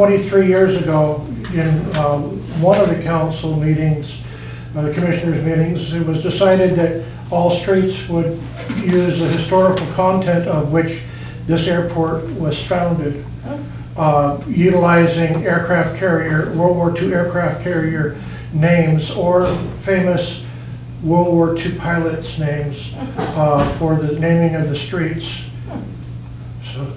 23 years ago, in one of the council meetings, the commissioners' meetings, it was decided that all streets would use the historical content of which this airport was founded, utilizing aircraft carrier, World War II aircraft carrier names or famous World War II pilots' names for the naming of the streets. So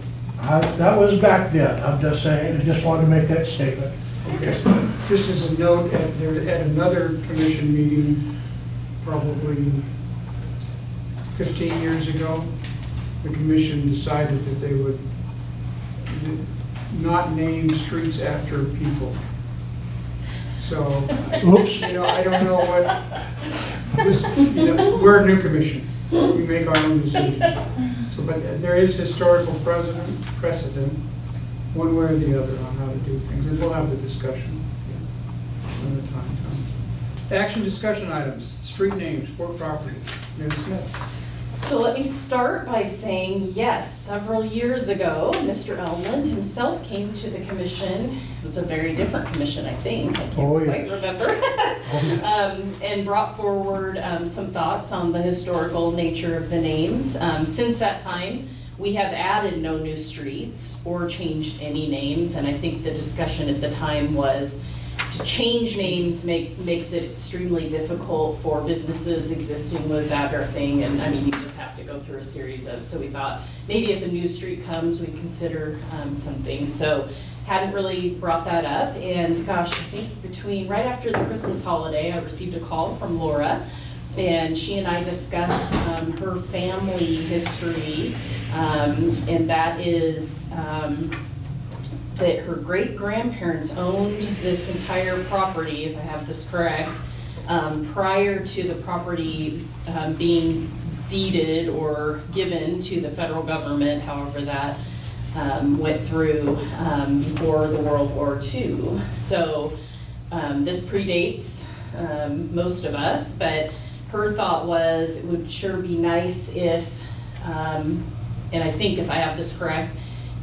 that was back then. I'm just saying, I just wanted to make that statement. Okay. Just as a note, at another commission meeting, probably 15 years ago, the commission decided that they would not name streets after people. So, Oops. I don't know what, we're a new commission. We make our own decisions. So, but there is historical precedent, one way or the other, on how to do things, and we'll have the discussion when the time comes. Action discussion items, street names, port property. Ms. Smith. So let me start by saying, yes, several years ago, Mr. Elmland himself came to the commission. It was a very different commission, I think. I can't quite remember. And brought forward some thoughts on the historical nature of the names. Since that time, we have added no new streets or changed any names. And I think the discussion at the time was to change names makes it extremely difficult for businesses existing with addressing, and I mean, you just have to go through a series of, so we thought maybe if a new street comes, we'd consider something. So hadn't really brought that up, and gosh, I think right after the Christmas holiday, I received a call from Laura, and she and I discussed her family history, and that is that her great-grandparents owned this entire property, if I have this correct, prior to the property being deeded or given to the federal government, however that went through before the World War II. So this predates most of us, but her thought was it would sure be nice if, and I think if I have this correct,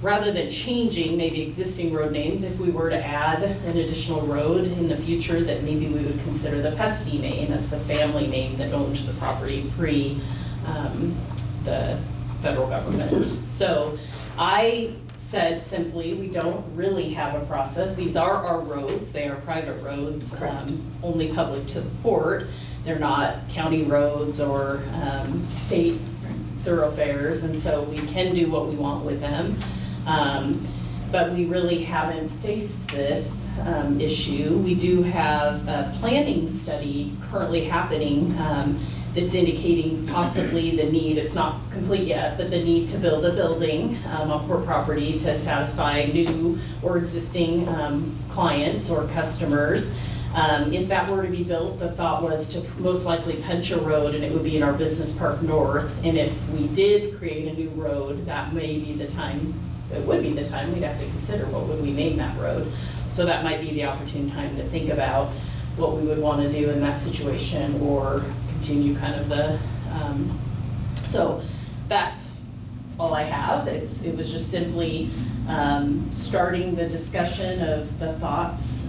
rather than changing maybe existing road names, if we were to add an additional road in the future, that maybe we would consider the Pesty name as the family name that owned the property pre the federal government. So I said simply, we don't really have a process. These are our roads. They are private roads, only public to the port. They're not county roads or state thoroughfares, and so we can do what we want with them. But we really haven't faced this issue. We do have a planning study currently happening that's indicating possibly the need, it's not complete yet, but the need to build a building on port property to satisfy new or existing clients or customers. If that were to be built, the thought was to most likely punch a road, and it would be in our business park north. And if we did create a new road, that may be the time, it would be the time we'd have to consider what would we name that road. So that might be the opportune time to think about what we would want to do in that situation, or continue kind of the, so that's all I have. It was just simply starting the discussion of the thoughts.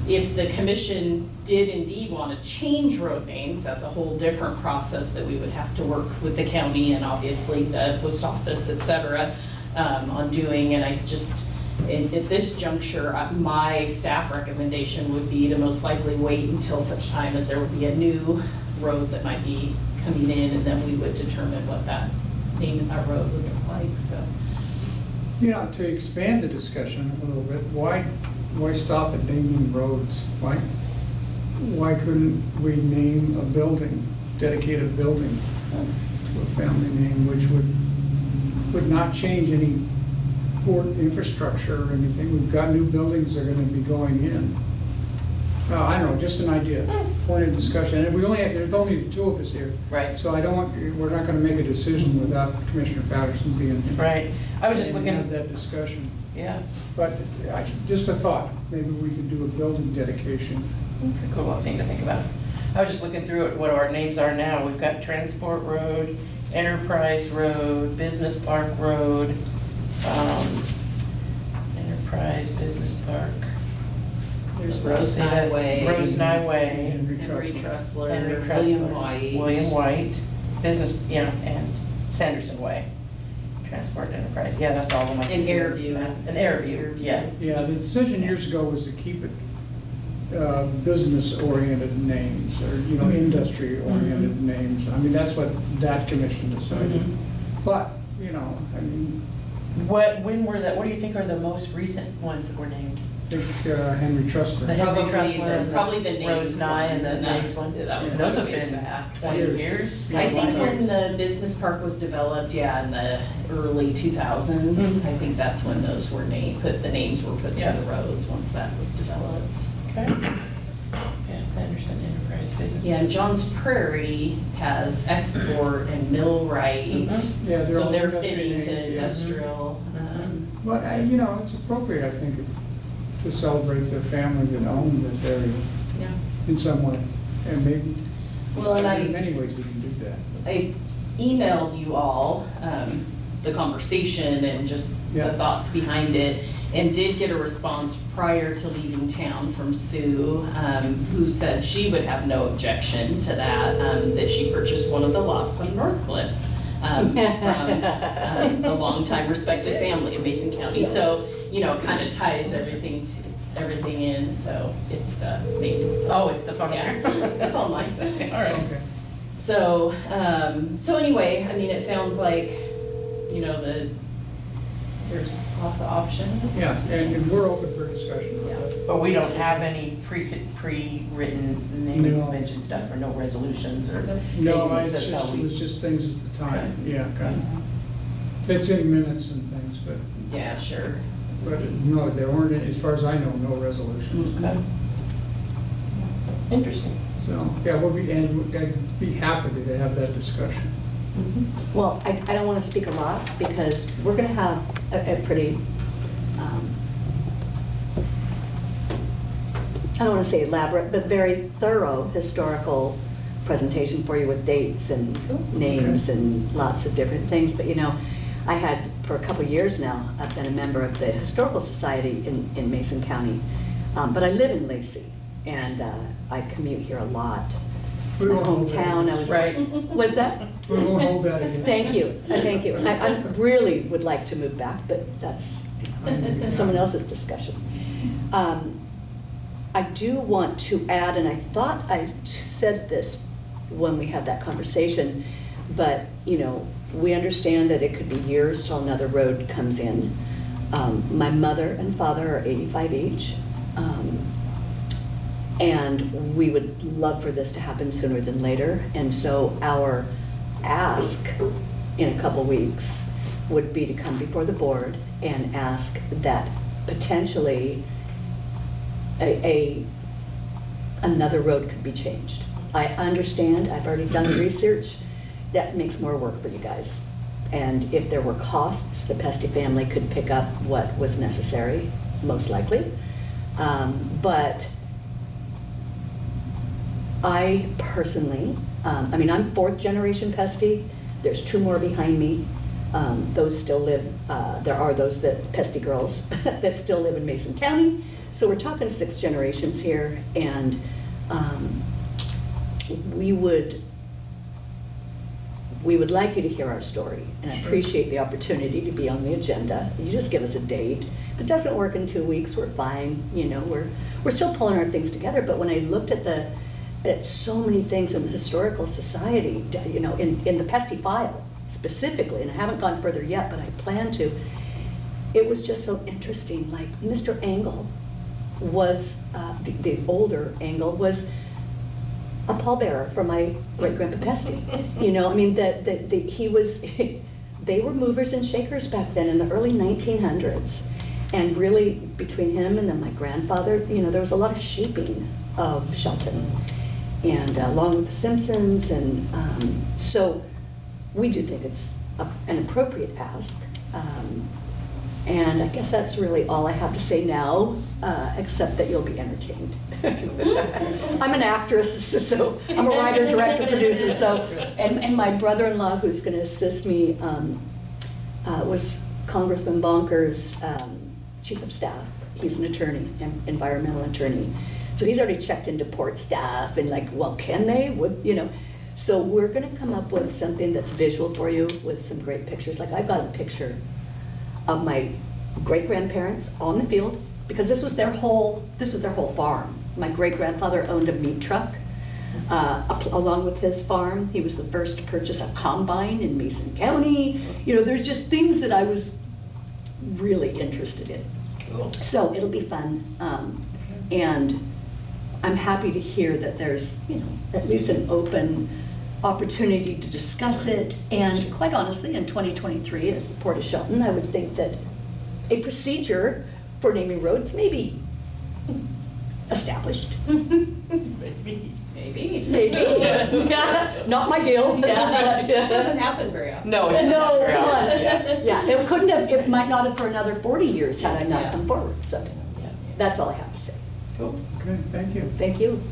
If the commission did indeed want to change road names, that's a whole different process that we would have to work with the county and obviously the post office, et cetera, on doing. And I just, at this juncture, my staff recommendation would be to most likely wait until such time as there would be a new road that might be coming in, and then we would determine what that name of that road would look like. So, You know, to expand the discussion a little bit, why stop at naming roads? Why couldn't we name a building, dedicate a building to a family name, which would not change any port infrastructure or anything? We've got new buildings that are going to be going in. I don't know, just an idea, point of discussion. And there's only the two of us here. Right. So we're not going to make a decision without Commissioner Patterson being here. Right. I was just And looking have that discussion. Yeah. But just a thought, maybe we could do a building dedication. It's a cool thing to think about. I was just looking through what our names are now. We've got Transport Road, Enterprise Road, Business Park Road, and Enterprise Business Park. There's Let's Rose say that. Nye Way. Rose Nye Way. Henry Henry Trussell. Henry Trussler, Trussell, William White. William White, Business, yeah, and Sanderson Way. Transport Enterprise, yeah, that's all of them. I can And see on this Airview. map. And Airview, yeah. Yeah, the decision years ago was to keep it business-oriented names, or, you know, industry-oriented names. I mean, that's what that commission decided. Mhm. But, you know, I mean, What do you think are the most recent ones that were named? I think Henry Trussell. The Henry Probably Trussler and probably the the named Rose Nye and the ones, and next that's- one? that was And those have ways been back. 20 years? I think when Years. the business park was developed, yeah, in the early 2000s, Mhm. I think that's when those were named, the names were put to Yeah. the roads, once that was developed. Okay. Yeah, Sanderson Enterprise Business. Yeah, and John's Prairie has export and millwright, Mhm. Yeah, they're so all they're industry fitting names, to yeah. industrial. But, you know, it's appropriate, I think, to celebrate the family that owned this area Yeah. in some way. And maybe, Well, and in many ways, we can do that. I emailed you all the conversation and just the Yeah. thoughts behind it, and did get a response prior to leaving town from Sue, who said she would have no objection to that she purchased one of the lots on Northcliffe from a longtime respected family in Mason County. So, you know, it kind of ties everything in, so it's the main. Oh, it's the phone Yeah, line. it's the phone line. All right. Okay. So, so anyway, I mean, it sounds like, you know, there's lots of options. Yeah, and we're open for discussion. Yeah. But we don't have any pre-written naming No. convention stuff, or no resolutions, or No, anything it's that says how just, it we. was just things at the time, Okay. yeah, kind of. It's in minutes and things, Yeah, sure. but no, there weren't, as far as I know, no resolutions. Okay. Interesting. So, yeah, I'd be happy to have that discussion. Well, I don't want to speak a lot because we're going to have a pretty, I don't want to say elaborate, but very thorough historical presentation for you with dates and names and lots of different things. But, you know, I had, for a couple of years now, I've been a member of the Historical Society in Mason County. But I live in Lacey, and I commute here a lot. It's We my won't hold that hometown. I was Right. What's that? We won't hold that against. Thank you, thank you. I really would like to move back, but that's someone else's discussion. I do want to add, and I thought I said this when we had that conversation, but, you know, we understand that it could be years till another road comes in. My mother and father are 85 each. And we would love for this to happen sooner than later. And so our ask in a couple weeks would be to come before the board and ask that potentially another road could be changed. I understand, I've already done the research, that makes more work for you guys. And if there were costs, the Pesty family could pick up what was necessary, most likely. But I personally, I mean, I'm fourth generation Pesty. There's two more behind me. Those still live, there are those Pesty girls that still live in Mason County. So we're talking 6 generations here, and we would like you to hear our story, and I appreciate the opportunity to be on the agenda. You just give us a date. If it doesn't work in 2 weeks, we're fine. You know, we're still pulling our things together. But when I looked at so many things in the Historical Society, you know, in the Pesty file specifically, and I haven't gone further yet, but I plan to, it was just so interesting. Like, Mr. Angle was, the older Angle was a pallbearer for my great-grandpa Pesty. You know, I mean, he was, they were movers and shakers back then in the early 1900s. And really, between him and then my grandfather, you know, there was a lot of shaping of Shelton. And along with the Simpsons, and so we do think it's an appropriate ask. And I guess that's really all I have to say now, except that you'll be entertained. I'm an actress, so I'm a writer, director, producer, so, and my brother-in-law who's gonna assist me was Congressman Bonker's chief of staff. He's an attorney, an environmental attorney. So he's already checked into port staff and like, well, can they? Would, you know? So we're gonna come up with something that's visual for you with some great pictures. Like I've got a picture of my great-grandparents on the field, because this was their whole farm. My great-grandfather owned a meat truck along with his farm. He was the first to purchase a combine in Mason County. You know, there's just things that I was really interested in. Cool. So it'll be fun. And I'm happy to hear that there's, you know, at least an open opportunity to discuss it. And quite honestly, in 2023, as the Port of Shelton, I would think that a procedure for naming roads may be established. Maybe. Maybe. Not my deal. This doesn't happen very often. No, it's No, not. come on. Yeah. Yeah, it couldn't have, it might not have for another 40 years had I Yeah. not come forward. So Yeah. that's all I have to say. Cool. Okay, thank you. Thank you.